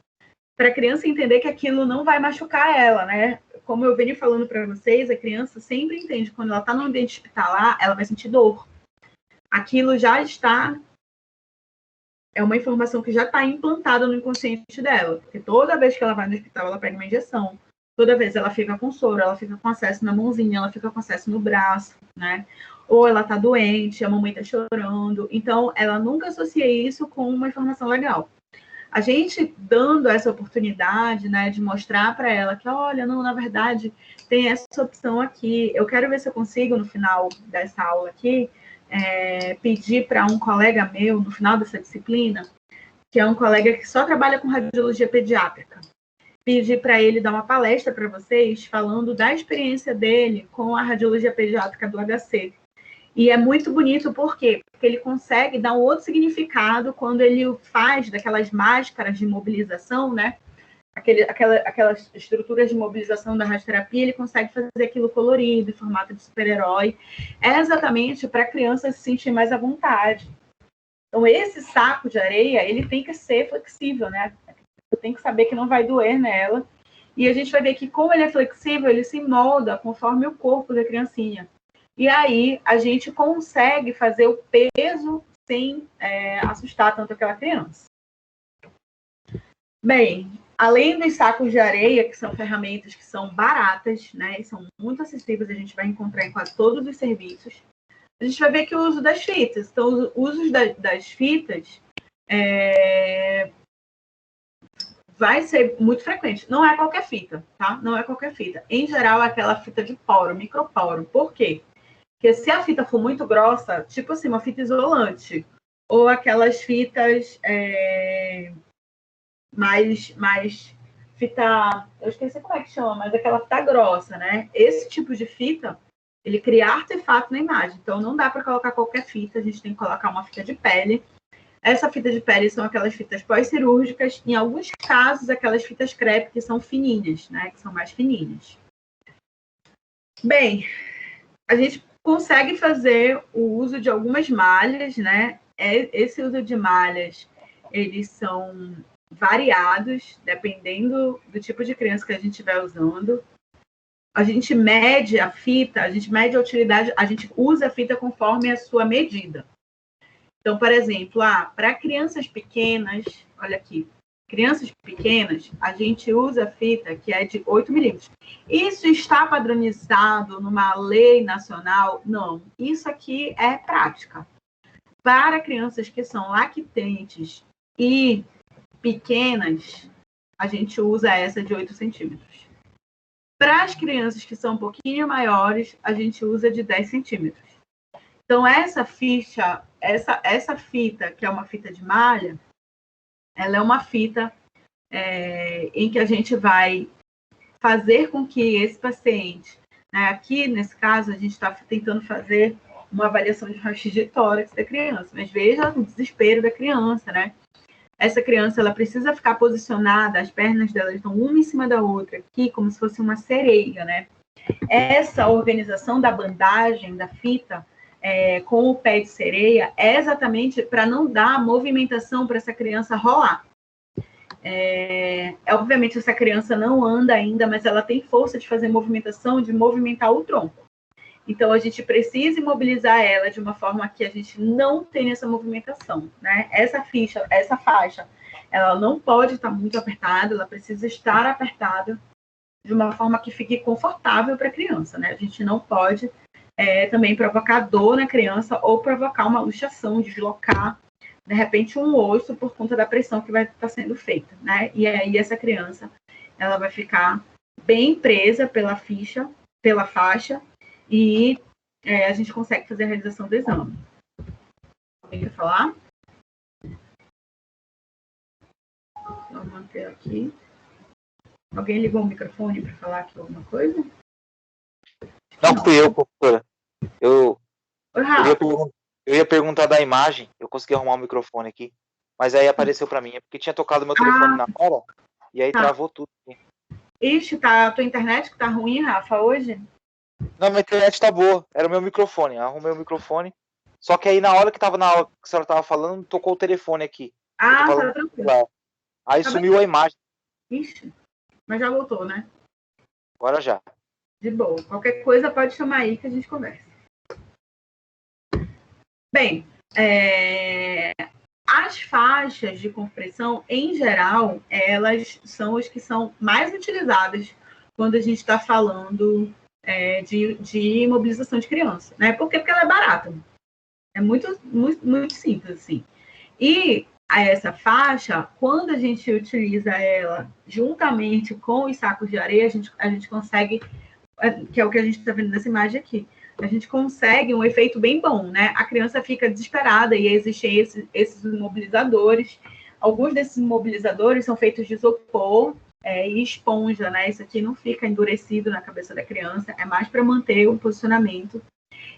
Para a criança entender que aquilo não vai machucar ela, né? Como eu venho falando para vocês, a criança sempre entende que quando ela está no ambiente hospitalar, ela vai sentir dor. Aquilo já está... É uma informação que já está implantada no inconsciente dela. Porque toda vez que ela vai no hospital, ela pega uma injeção. Toda vez ela fica com soro, ela fica com acesso na mãozinha, ela fica com acesso no braço, né? Ou ela tá doente, a mamãe tá chorando. Então, ela nunca associa isso com uma informação legal. A gente dando essa oportunidade, né, de mostrar para ela que, olha, não, na verdade, tem essa opção aqui. Eu quero ver se eu consigo, no final dessa aula aqui, pedir para um colega meu, no final dessa disciplina, que é um colega que só trabalha com radiologia pediátrica, pedir para ele dar uma palestra para vocês falando da experiência dele com a radiologia pediátrica do HC. E é muito bonito, por quê? Porque ele consegue dar um outro significado quando ele faz daquelas máscaras de mobilização, né? Aquelas estruturas de mobilização da radioterapia, ele consegue fazer aquilo colorido, em formato de super-herói, exatamente para a criança se sentir mais à vontade. Então, esse saco de areia, ele tem que ser flexível, né? Tem que saber que não vai doer nela. E a gente vai ver que, como ele é flexível, ele se molda conforme o corpo da criancinha. E aí, a gente consegue fazer o peso sem assustar tanto aquela criança. Bem, além dos sacos de areia, que são ferramentas que são baratas, né, e são muito acessíveis, a gente vai encontrar em quase todos os serviços, a gente vai ver que o uso das fitas. Então, os usos das fitas vai ser muito frequente. Não é qualquer fita, tá? Não é qualquer fita. Em geral, é aquela fita de poro, microporo. Por quê? Porque se a fita for muito grossa, tipo assim, uma fita isolante, ou aquelas fitas mais fita, eu esqueci como é que chama, mas aquela fita grossa, né? Esse tipo de fita, ele cria artefato na imagem. Então, não dá para colocar qualquer fita, a gente tem que colocar uma fita de pele. Essa fita de pele são aquelas fitas pós-cirúrgicas, em alguns casos, aquelas fitas crepe que são fininhas, né? Que são mais fininhas. Bem, a gente consegue fazer o uso de algumas malhas, né? Esse uso de malhas, eles são variados, dependendo do tipo de criança que a gente estiver usando. A gente mede a fita, a gente mede a utilidade, a gente usa a fita conforme a sua medida. Então, por exemplo, para crianças pequenas, olha aqui, crianças pequenas, a gente usa fita que é de 8 milímetros. Isso está padronizado numa lei nacional? Não. Isso aqui é prática. Para crianças que são lactentes e pequenas, a gente usa essa de 8 centímetros. Para as crianças que são um pouquinho maiores, a gente usa de 10 centímetros. Então, essa fita, que é uma fita de malha, ela é uma fita em que a gente vai fazer com que esse paciente, né, aqui nesse caso, a gente está tentando fazer uma avaliação de raio-x de tórax da criança, mas veja o desespero da criança, né? Essa criança, ela precisa ficar posicionada, as pernas dela estão uma em cima da outra aqui, como se fosse uma sereia, né? Essa organização da bandagem, da fita, com o pé de sereia, é exatamente para não dar movimentação para essa criança rolar. Obviamente, essa criança não anda ainda, mas ela tem força de fazer movimentação, de movimentar o tronco. Então, a gente precisa imobilizar ela de uma forma que a gente não tenha essa movimentação, né? Essa faixa, ela não pode estar muito apertada, ela precisa estar apertada de uma forma que fique confortável para a criança, né? A gente não pode também provocar dor na criança ou provocar uma luxação, deslocar, de repente, um osso por conta da pressão que vai estar sendo feita, né? E aí essa criança, ela vai ficar bem presa pela faixa, e a gente consegue fazer a realização do exame. Alguém quer falar? Vou manter aqui. Alguém ligou o microfone para falar aqui alguma coisa? Não, fui eu, professora. Eu Oi, ia perguntar da imagem, eu consegui arrumar o microfone aqui, mas aí apareceu para mim, é porque tinha tocado meu telefone na hora, e aí travou tudo. Ixi, a tua internet que tá ruim, Rafa, hoje? Não, minha internet tá boa, era o meu microfone, arrumei o microfone, só que aí na hora que a senhora tava falando, tocou o telefone aqui. Tá tranquilo. Aí tá sumiu bem. a imagem. Ixi, mas já voltou, né? Agora já. De boa. Qualquer coisa pode chamar aí que a gente conversa. Bem, as faixas de compressão, em geral, elas são as que são mais utilizadas quando a gente está falando de imobilização de criança, né? Por quê? Porque ela é barata. É muito, muito, muito simples, assim. E essa faixa, quando a gente utiliza ela juntamente com os sacos de areia, a gente consegue, que é o que a gente está vendo nessa imagem aqui, a gente consegue um efeito bem bom, né? A criança fica desesperada e existem esses imobilizadores. Alguns desses imobilizadores são feitos de isopor e esponja, né? Isso aqui não fica endurecido na cabeça da criança, é mais para manter o posicionamento.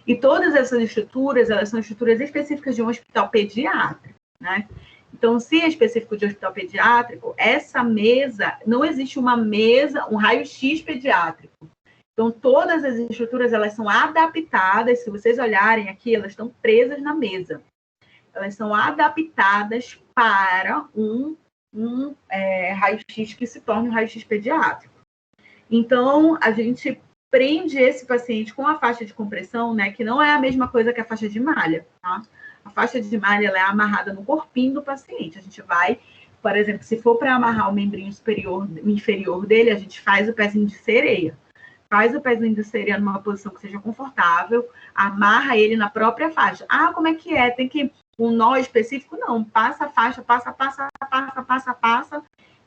E todas essas estruturas, elas são estruturas específicas de um hospital pediátrico, né? Então, se é específico de hospital pediátrico, essa mesa, não existe uma mesa, um raio-x pediátrico. Então, todas as estruturas, elas são adaptadas, se vocês olharem aqui, elas estão presas na mesa. Elas são adaptadas para um raio-x que se torne um raio-x pediátrico. Então, a gente prende esse paciente com a faixa de compressão, né, que não é a mesma coisa que a faixa de malha, tá? A faixa de malha, ela é amarrada no corpinho do paciente. A gente vai, por exemplo, se for para amarrar o membrinho inferior dele, a gente faz o pezinho de sereia. Faz o pezinho de sereia numa posição que seja confortável, amarra ele na própria faixa. Ah, como é que é? Tem que um nó específico? Não, passa a faixa, passa,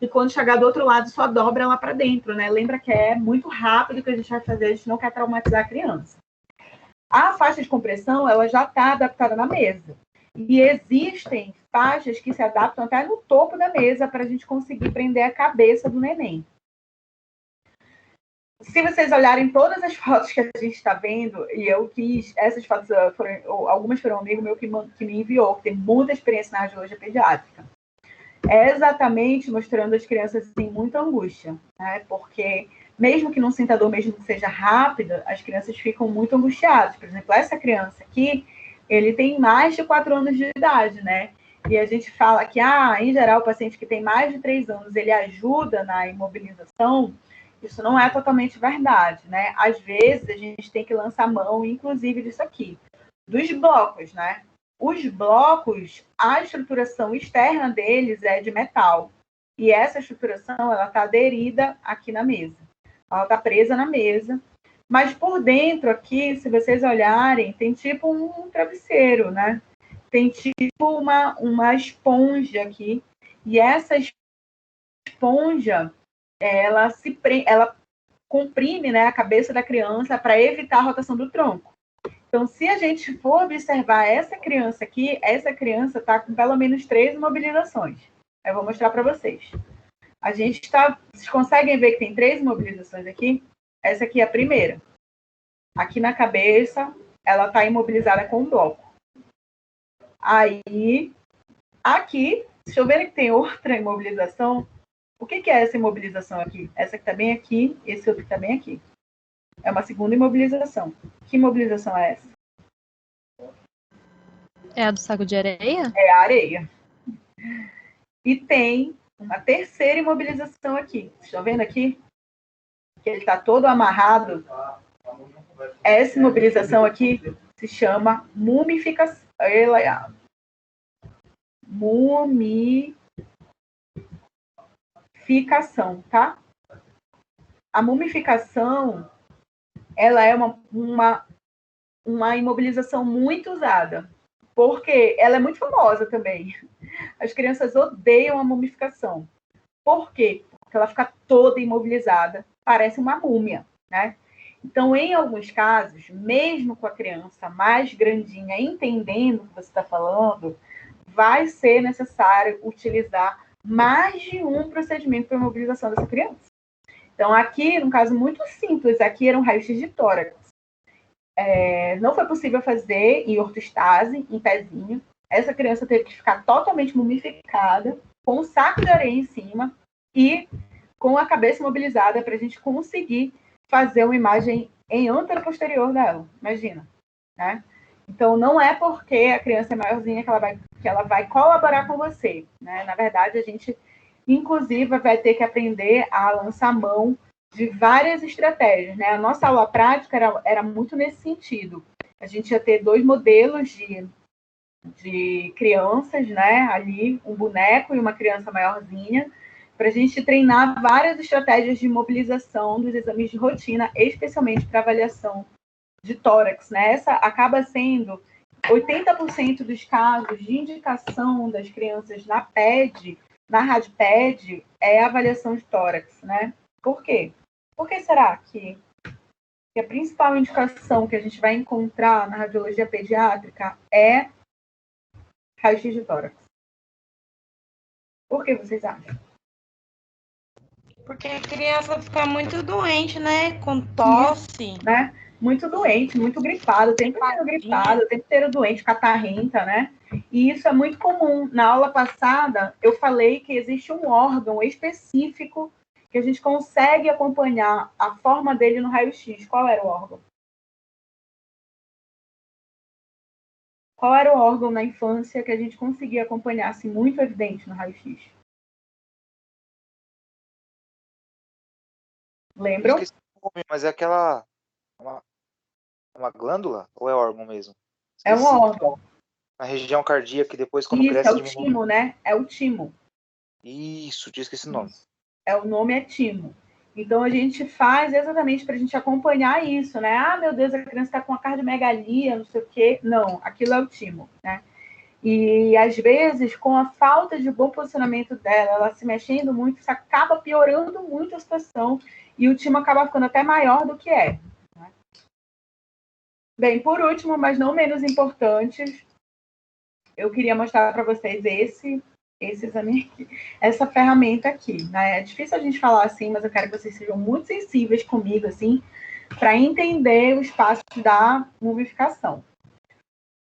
e quando chegar do outro lado, só dobra lá para dentro, né? Lembra que é muito rápido que a gente vai fazer, a gente não quer traumatizar a criança. A faixa de compressão, ela já está adaptada na mesa. E existem faixas que se adaptam até no topo da mesa para a gente conseguir prender a cabeça do neném. Se vocês olharem todas as fotos que a gente está vendo, e eu quis, essas fotos algumas foram um amigo meu que me enviou, que tem muita experiência na radiologia pediátrica. É exatamente mostrando as crianças em muita angústia, né? Porque mesmo que não sinta dor, mesmo que seja rápida, as crianças ficam muito angustiadas. Por exemplo, essa criança aqui, ele tem mais de 4 anos de idade, né? E a gente fala que, em geral, o paciente que tem mais de 3 anos, ele ajuda na imobilização. Isso não é totalmente verdade, né? Às vezes, a gente tem que lançar mão, inclusive, disso aqui, dos blocos, né? Os blocos, a estruturação externa deles é de metal. E essa estruturação, ela está aderida aqui na mesa. Ela está presa na mesa. Mas por dentro aqui, se vocês olharem, tem tipo um travesseiro, né? Tem tipo uma esponja aqui. E essa esponja, ela comprime, né, a cabeça da criança para evitar a rotação do tronco. Então, se a gente for observar essa criança aqui, essa criança está com pelo menos 3 imobilizações. Eu vou mostrar para vocês. A gente está... Vocês conseguem ver que tem 3 imobilizações aqui? Essa aqui é a primeira. Aqui na cabeça, ela está imobilizada com um bloco. Aí, aqui, deixa eu ver que tem outra imobilização. O que é essa imobilização aqui? Essa que está bem aqui, esse outro que está bem aqui. É uma segunda imobilização. Que imobilização é essa? É a do saco de areia? É a areia. E tem uma terceira imobilização aqui. Vocês estão vendo aqui? Que ele está todo amarrado. Essa imobilização aqui se chama mumificação. Mumificação, tá? A mumificação, ela é uma imobilização muito usada, porque ela é muito famosa também. As crianças odeiam a mumificação. Por quê? Porque ela fica toda imobilizada, parece uma múmia, né? Então, em alguns casos, mesmo com a criança mais grandinha, entendendo o que você está falando, vai ser necessário utilizar mais de um procedimento para a imobilização dessa criança. Então, aqui, num caso muito simples, aqui era um raio-x de tórax. Não foi possível fazer em ortostase, em pezinho. Essa criança teve que ficar totalmente mumificada, com um saco de areia em cima e com a cabeça imobilizada para a gente conseguir fazer uma imagem em antero-posterior dela. Imagina, né? Então, não é porque a criança é maiorzinha que ela vai colaborar com você, né? Na verdade, a gente, inclusive, vai ter que aprender a lançar mão de várias estratégias, né? A nossa aula prática era muito nesse sentido. A gente ia ter 2 modelos de crianças, né? Ali, um boneco e uma criança maiorzinha, para a gente treinar várias estratégias de mobilização dos exames de rotina, especialmente para avaliação de tórax, né? Essa acaba sendo 80% dos casos de indicação das crianças na PED, na RadPED, é a avaliação de tórax, né? Por quê? Por que será que a principal indicação que a gente vai encontrar na radiologia pediátrica é raio-x de tórax? Por que vocês acham? Porque a criança fica muito doente, né? Com tosse. Né? Muito doente, muito gripado, o tempo inteiro gripado, o tempo inteiro doente, catarrenta, né? E isso é muito comum. Na aula passada, eu falei que existe um órgão específico que a gente consegue acompanhar a forma dele no raio-x. Qual era o órgão? Qual era o órgão na infância que a gente conseguia acompanhar, assim, muito evidente no raio-x? Lembram? Esqueci o nome, mas é aquela... Uma glândula? Ou é órgão mesmo? É um órgão. Na região cardíaca, e depois quando Isso, cresce... é o timo, né? É o timo. Isso, tinha esquecido o nome. O nome é timo. Então, a gente faz exatamente para a gente acompanhar isso, né? Ah, meu Deus, a criança está com a cardiomegalia, não sei o quê. Não, aquilo é o timo, né? E, às vezes, com a falta de bom posicionamento dela, ela se mexendo muito, isso acaba piorando muito a situação e o time acaba ficando até maior do que é. Né? Bem, por último, mas não menos importante, eu queria mostrar para vocês esse exame aqui, essa ferramenta aqui. Né? É difícil a gente falar assim, mas eu quero que vocês sejam muito sensíveis comigo, assim, para entender os passos da mumificação.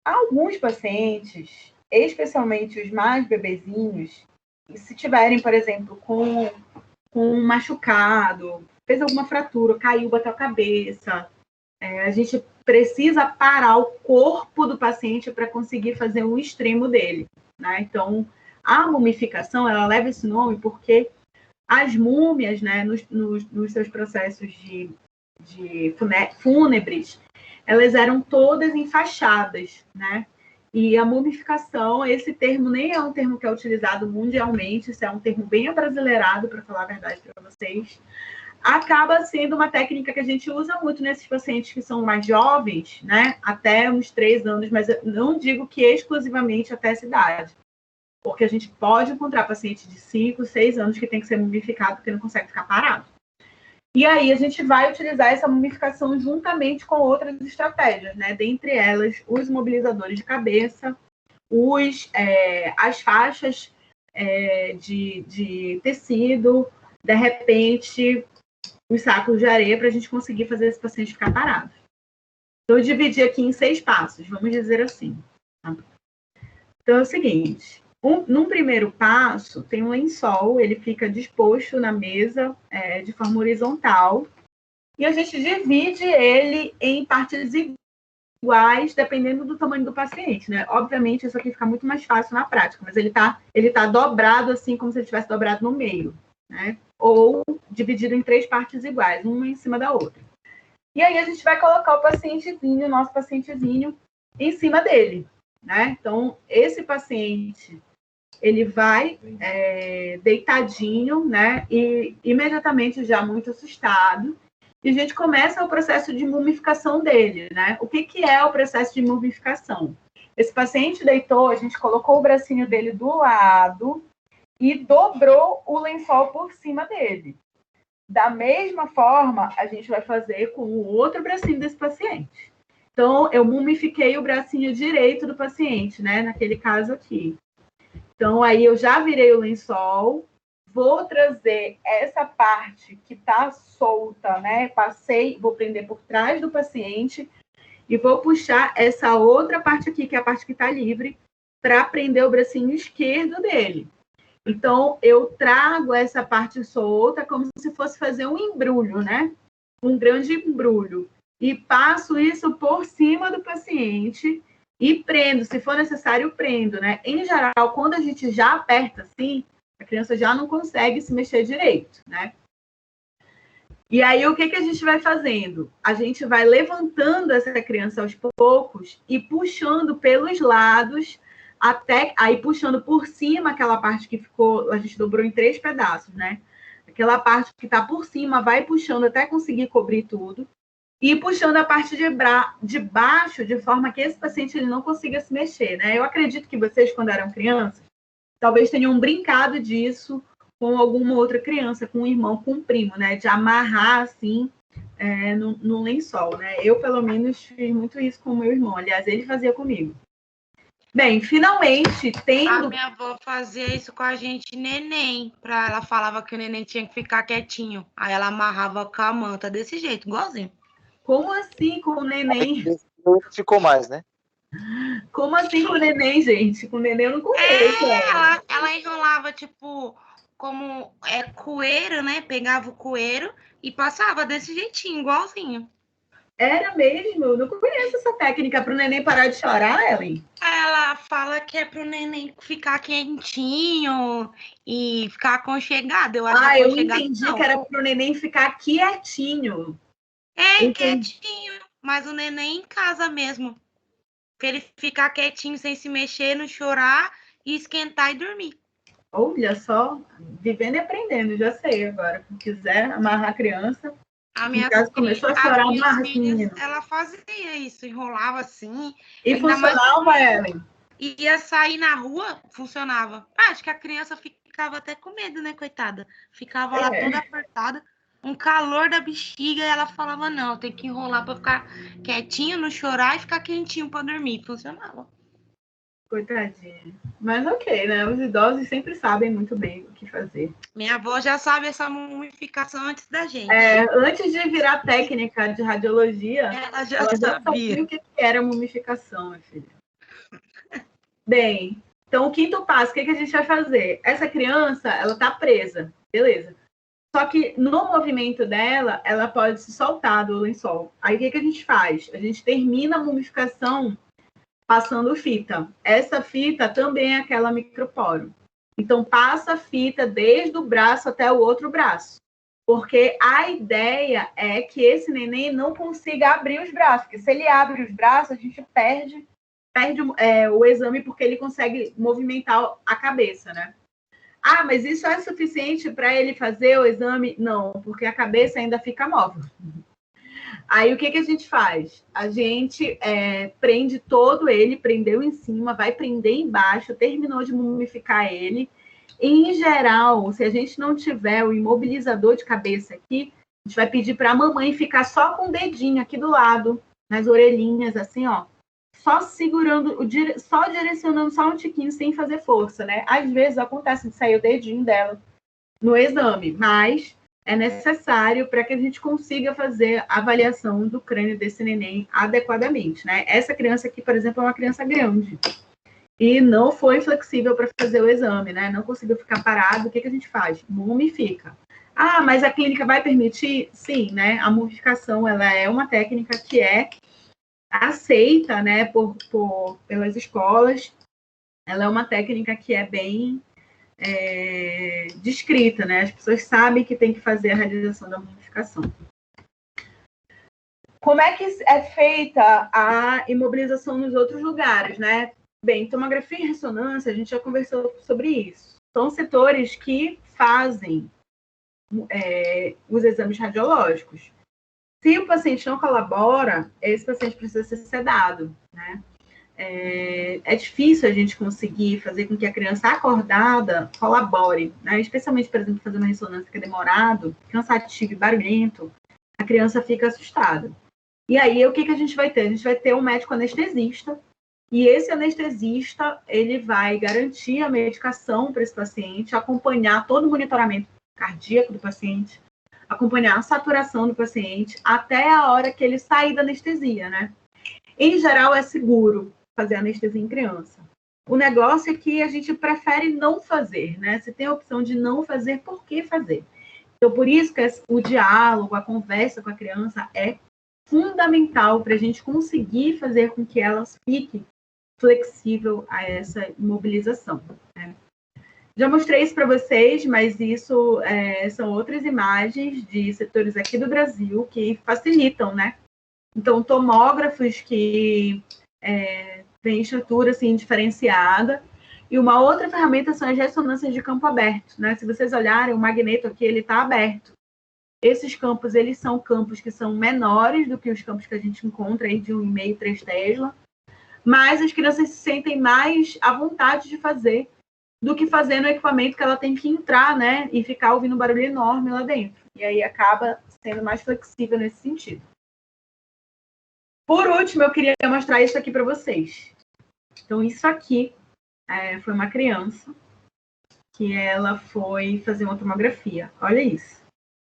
Alguns pacientes, especialmente os mais bebezinhos, se tiverem, por exemplo, com um machucado, fez alguma fratura, caiu, bateu a cabeça, a gente precisa parar o corpo do paciente para conseguir fazer um extremo dele. Né? Então, a mumificação, ela leva esse nome porque as múmias, né, nos seus processos de fúnebres, elas eram todas enfaixadas, né? E a mumificação, esse termo nem é um termo que é utilizado mundialmente, isso é um termo bem abrasileirado, para falar a verdade para vocês. Acaba sendo uma técnica que a gente usa muito nesses pacientes que são mais jovens, né? Até uns 3 anos, mas eu não digo que exclusivamente até essa idade. Porque a gente pode encontrar paciente de 5, 6 anos que tem que ser mumificado porque não consegue ficar parado. E aí a gente vai utilizar essa mumificação juntamente com outras estratégias, né? Dentre elas, os mobilizadores de cabeça, as faixas de tecido, de repente, os sacos de areia para a gente conseguir fazer esse paciente ficar parado. Então, eu dividi aqui em 6 passos, vamos dizer assim. Tá? Então, é o seguinte... Num primeiro passo, tem um lençol, ele fica disposto na mesa de forma horizontal, e a gente divide ele em partes iguais, dependendo do tamanho do paciente, né? Obviamente, isso aqui fica muito mais fácil na prática, mas ele tá dobrado assim, como se ele tivesse dobrado no meio, né? Ou dividido em 3 partes iguais, uma em cima da outra. E aí a gente vai colocar o nosso pacientezinho, em cima dele, né? Então, esse paciente... ele vai deitadinho, né? E imediatamente já muito assustado. E a gente começa o processo de mumificação dele, né? O que é o processo de mumificação? Esse paciente deitou, a gente colocou o bracinho dele do lado e dobrou o lençol por cima dele. Da mesma forma, a gente vai fazer com o outro bracinho desse paciente. Então, eu mumifiquei o bracinho direito do paciente, né? Naquele caso aqui. Então, aí eu já virei o lençol, vou trazer essa parte que está solta, né? Vou prender por trás do paciente e vou puxar essa outra parte aqui, que é a parte que está livre, para prender o bracinho esquerdo dele. Então, eu trago essa parte solta como se fosse fazer um embrulho, né? Um grande embrulho. E passo isso por cima do paciente e prendo, se for necessário, prendo, né? Em geral, quando a gente já aperta assim, a criança já não consegue se mexer direito, né? E aí, o que a gente vai fazendo? A gente vai levantando essa criança aos poucos e puxando pelos lados, aí puxando por cima aquela parte que ficou, a gente dobrou em 3 pedaços, né? Aquela parte que está por cima, vai puxando até conseguir cobrir tudo. E puxando a parte de baixo, de forma que esse paciente ele não consiga se mexer, né? Eu acredito que vocês, quando eram crianças, talvez tenham brincado disso com alguma outra criança, com um irmão, com um primo, né? De amarrar, assim, no lençol, né? Eu, pelo menos, fiz muito isso com o meu irmão. Aliás, ele fazia comigo. Bem, finalmente, A minha avó fazia isso com a gente, neném. Ela falava que o neném tinha que ficar quietinho. Aí ela amarrava com a manta desse jeito, igualzinho. Como assim com o neném? Ficou mais, né? Como assim com o neném, gente? Com o neném eu não conheço. Ela enrolava, tipo, como coeiro, né? Pegava o coeiro e passava desse jeitinho, igualzinho. Era mesmo? Eu não conheço essa técnica para o neném parar de chorar, Ellen. Ela fala que é para o neném ficar quentinho e ficar aconchegado. Eu acho eu entendi que era para o neném ficar quietinho. Quietinho. Mas o neném em casa mesmo. Para ele ficar quietinho, sem se mexer, não chorar e esquentar e dormir. Olha só, vivendo e aprendendo, já sei agora. Se quiser amarrar a criança, começou a chorar, amarra esse menino. Ela fazia isso, enrolava assim. E funcionava, Ellen? ia sair na rua, funcionava. Acho que a criança ficava até com medo, né, coitada? Ficava lá toda apertada, um calor da bexiga, e ela falava, não, tem que enrolar para ficar quietinho, não chorar e ficar quentinho para dormir. Funcionava. Coitadinha. Mas ok, né? Os idosos sempre sabem muito bem o que fazer. Minha avó já sabe essa mumificação antes da gente. Antes de virar técnica de radiologia, ela já ela já sabia sabia o que era mumificação, minha filha. Bem, então o quinto passo, o que a gente vai fazer? Essa criança, ela está presa, beleza. Só que no movimento dela, ela pode se soltar do lençol. Aí o que a gente faz? A gente termina a mumificação passando fita. Essa fita também é aquela microporo. Então, passa a fita desde o braço até o outro braço. Porque a ideia é que esse neném não consiga abrir os braços. Porque se ele abre os braços, a gente perde o exame, porque ele consegue movimentar a cabeça, né? Ah, mas isso é suficiente para ele fazer o exame? Não, porque a cabeça ainda fica móvel. Aí o que a gente faz? A gente prende todo ele, prendeu em cima, vai prender embaixo, terminou de mumificar ele. Em geral, se a gente não tiver o imobilizador de cabeça aqui, a gente vai pedir para a mamãe ficar só com o dedinho aqui do lado, nas orelhinhas, assim, ó. Só segurando, só direcionando só um tiquinho, sem fazer força, né? Às vezes acontece de sair o dedinho dela no exame, mas é necessário para que a gente consiga fazer a avaliação do crânio desse neném adequadamente, né? Essa criança aqui, por exemplo, é uma criança grande e não foi flexível para fazer o exame, né? Não conseguiu ficar parado. O que a gente faz? Mumifica. Ah, mas a clínica vai permitir? Sim, né? A mumificação, ela é uma técnica que é aceita, né, pelas escolas. Ela é uma técnica que é bem descrita, né? As pessoas sabem que tem que fazer a realização da mumificação. Como é que é feita a imobilização nos outros lugares, né? Bem, tomografia e ressonância, a gente já conversou sobre isso. São setores que fazem os exames radiológicos. Se o paciente não colabora, esse paciente precisa ser sedado, né? É difícil a gente conseguir fazer com que a criança acordada colabore, né? Especialmente, por exemplo, fazer uma ressonância que é demorado, cansativo e barulhento, a criança fica assustada. E aí, o que a gente vai ter? A gente vai ter um médico anestesista, e esse anestesista, ele vai garantir a medicação para esse paciente, acompanhar todo o monitoramento cardíaco do paciente, acompanhar a saturação do paciente, até a hora que ele sair da anestesia, né? Em geral, é seguro fazer anestesia em criança. O negócio é que a gente prefere não fazer, né? Se tem a opção de não fazer, por que fazer? Então, por isso que o diálogo, a conversa com a criança é fundamental para a gente conseguir fazer com que ela fique flexível a essa imobilização, né? Já mostrei isso para vocês, mas isso são outras imagens de setores aqui do Brasil que facilitam, né? Então, tomógrafos que têm estrutura assim, diferenciada. E uma outra ferramenta são as ressonâncias de campo aberto, né? Se vocês olharem, o magneto aqui, ele está aberto. Esses campos, eles são campos que são menores do que os campos que a gente encontra aí de 1,5, 3 Tesla. Mas as crianças se sentem mais à vontade de fazer do que fazer no equipamento que ela tem que entrar, né? E ficar ouvindo um barulho enorme lá dentro. E aí acaba sendo mais flexível nesse sentido. Por último, eu queria mostrar isso aqui para vocês. Então, isso aqui foi uma criança que ela foi fazer uma tomografia. Olha isso.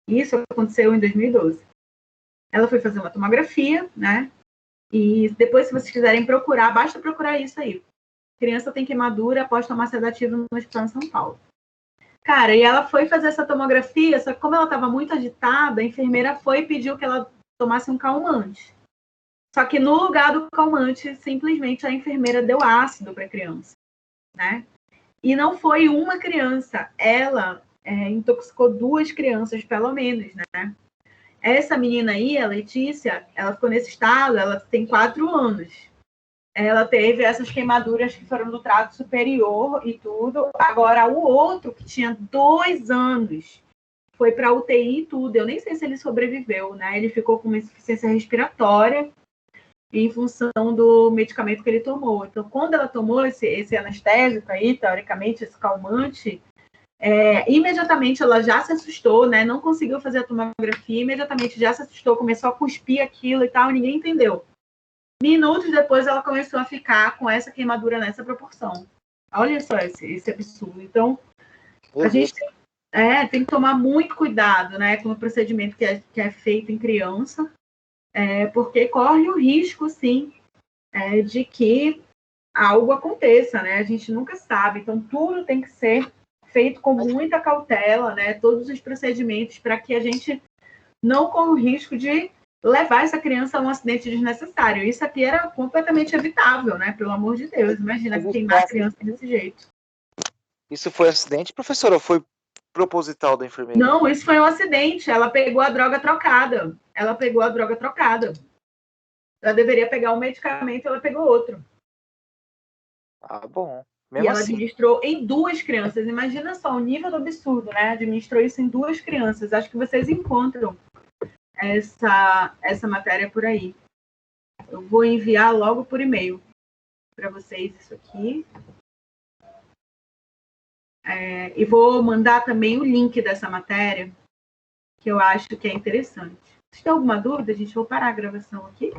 Isso aconteceu em 2012. Ela foi fazer uma tomografia, né? E depois, se vocês quiserem procurar, basta procurar isso aí. Criança tem queimadura após tomar sedativo no hospital em São Paulo. Cara, e ela foi fazer essa tomografia, só que como ela estava muito agitada, a enfermeira foi e pediu que ela tomasse um calmante. Só que no lugar do calmante, simplesmente a enfermeira deu ácido para a criança, né? E não foi uma criança, ela intoxicou 2 crianças, pelo menos, né? Essa menina aí, a Letícia, ela ficou nesse estado, ela tem 4 anos. Ela teve essas queimaduras que foram do trato superior e tudo. Agora, o outro, que tinha 2 anos, foi para UTI e tudo. Eu nem sei se ele sobreviveu, né? Ele ficou com uma insuficiência respiratória. em função do medicamento que ele tomou. Então, quando ela tomou esse anestésico aí, teoricamente, esse calmante, imediatamente ela já se assustou, né? Não conseguiu fazer a tomografia, imediatamente já se assustou, começou a cuspir aquilo e tal, ninguém entendeu. Minutos depois ela começou a ficar com essa queimadura nessa proporção. Olha só esse absurdo. Então, a gente tem que tomar muito cuidado, né, com o procedimento que é feito em criança, porque corre o risco, sim, de que algo aconteça, né? A gente nunca sabe. Então, tudo tem que ser feito com muita cautela, né? Todos os procedimentos para que a gente não corra o risco de levar essa criança a um acidente desnecessário. Isso aqui era completamente evitável, né? Pelo amor de Deus, imagina queimar a criança desse jeito. Isso foi acidente, professora, ou foi proposital da enfermeira? Não, isso foi um acidente. Ela pegou a droga trocada. Ela deveria pegar um medicamento, ela pegou outro. Ah, bom. E Mesmo ela assim. administrou em 2 crianças. Imagina só o nível do absurdo, né? Administrou isso em 2 crianças. Acho que vocês encontram essa matéria por aí. Eu vou enviar logo por e-mail para vocês isso aqui. E vou mandar também o link dessa matéria, que eu acho que é interessante. Se tem alguma dúvida, gente, vou parar a gravação aqui.